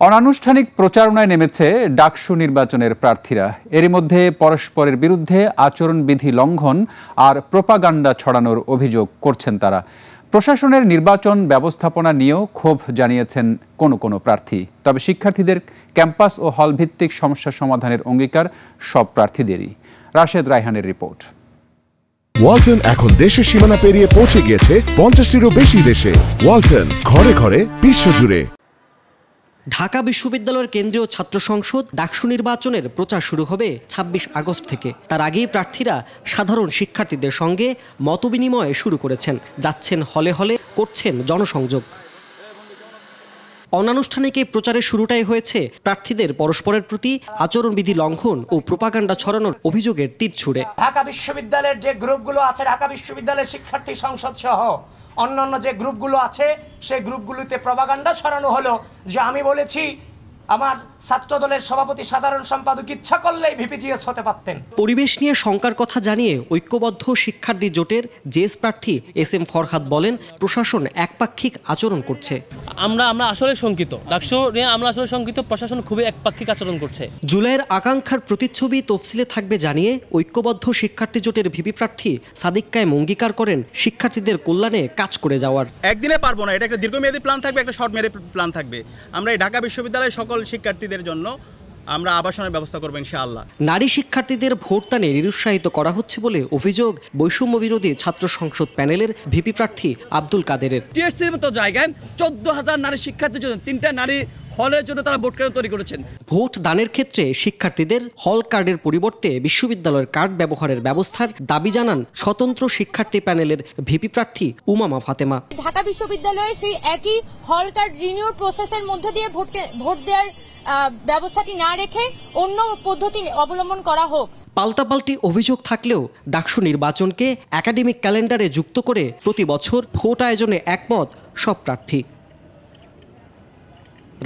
অনানুষ্ঠানিক প্রচারণায় নেমেছে ডাকসু নির্বাচনের প্রার্থীরা। এরই মধ্যে পরস্পরের বিরুদ্ধে আচরণবিধি লঙ্ঘন আর প্রোপাগান্ডা ছড়ানোর অভিযোগ করছেন তারা। প্রশাসনের নির্বাচন ব্যবস্থাপনা নিয়েও ক্ষোভ জানিয়েছেন কোনো প্রার্থী। তবে শিক্ষার্থীদের ক্যাম্পাস ও হল ভিত্তিক সমস্যা সমাধানের অঙ্গীকার সব প্রার্থীদেরই। রাশেদ রায়হানের রিপোর্ট। ওয়ালটন এখন দেশের সীমানা পেরিয়ে পৌঁছে গিয়েছে 50টিরও বেশি দেশে। ওয়ালটন, ঘরে ঘরে বিশ্বজুড়ে। ঢাকা বিশ্ববিদ্যালয়ের কেন্দ্রীয় ছাত্র সংসদ ডাকসু নির্বাচনের প্রচার শুরু হবে 26 আগস্ট থেকে। তার আগেই প্রার্থীরা সাধারণ শিক্ষার্থীদের সঙ্গে মতবিনিময় শুরু করেছেন, যাচ্ছেন হলে হলে, করছেন জনসংযোগ। অনানুষ্ঠানিক এই প্রচারের শুরুটাই হয়েছে প্রার্থীদের পরস্পরের প্রতি আচরণবিধি লঙ্ঘন ও প্রোপাগান্ডা ছড়ানোর অভিযোগের তীর ছুড়ে। ঢাকা বিশ্ববিদ্যালয়ের যে গ্রুপগুলো আছে, ঢাকা বিশ্ববিদ্যালয়ের শিক্ষার্থী সংসদ সহ অন্যান্য যে গ্রুপগুলো আছে, সেই গ্রুপগুলোতে প্রোপাগান্ডা ছড়ানো হলো যে আমি বলেছি আমার ছাত্রদলের সভাপতি সাধারণ সম্পাদক ইচ্ছা করলেই ভিপিজিএস হতে পারতেন। পরিবেশ নিয়ে শঙ্কার কথা জানিয়ে ঐক্যবদ্ধ শিক্ষার্থী জোটের জেএস প্রার্থী SM ফরহাদ বলেন, প্রশাসন একপাক্ষিক আচরণ করছে। আমরা আসলে শঙ্কিত, ডাকসু নিয়ে আমরা আসলে শঙ্কিত, প্রশাসন খুবই একপাক্ষিক আচরণ করছে। জুলাইয়ের আকাঙ্ক্ষার প্রতিচ্ছবি তফসিলে থাকবে জানিয়ে ঐক্যবদ্ধ শিক্ষার্থী জোটের ভিপি প্রার্থী সাদিক কায়েম অঙ্গীকার করেন শিক্ষার্থীদের কল্যাণে কাজ করে যাওয়ার। একদিনে পারবো না, এটা একটা দীর্ঘমেয়াদী প্ল্যান থাকবে, একটা শর্ট মেয়াদী প্ল্যান থাকবে। আমরা এই ঢাকা বিশ্ববিদ্যালয়ের সকল শিক্ষার্থীদের জন্য আমরা আবাসনের ব্যবস্থা করব ইনশাআল্লাহ। নারী শিক্ষার্থীদের ভোটদানে নিরুৎসাহিত করা হচ্ছে বলে অভিযোগ বৈষম্য বিরোধী ছাত্র সংসদ প্যানেলের ভিপি প্রার্থী আব্দুল কাদেরের। টিএসসির মতো জায়গায় 14,000 নারী শিক্ষার্থীর জন্য 3টা নারী হলের জন্য তারা ভোট কেন্দ্র তৈরি করেছেন। ভোট দানের ক্ষেত্রে শিক্ষার্থীদের হল কার্ডের পরিবর্তে বিশ্ববিদ্যালয়ের কার্ড ব্যবহারের ব্যবস্থার দাবি জানান স্বতন্ত্র শিক্ষার্থী প্যানেলের ভিপি প্রার্থী উমামা ফাতেমা। ঢাকা বিশ্ববিদ্যালয়ে সেই একই হল কার্ড রিনিউর প্রসেসের মধ্য দিয়ে ভোট দেওয়ার ব্যবস্থাটি না রেখে অন্য পদ্ধতি অবলম্বন করা হোক। পাল্টাপাল্টি অভিযোগ থাকলেও ডাকসু নির্বাচনকে একাডেমিক ক্যালেন্ডারে যুক্ত করে প্রতি বছর ভোট আয়োজনে একমত সব প্রার্থী।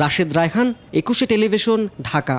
রাশেদ রায়হান, 21 টেলিভিশন, ঢাকা।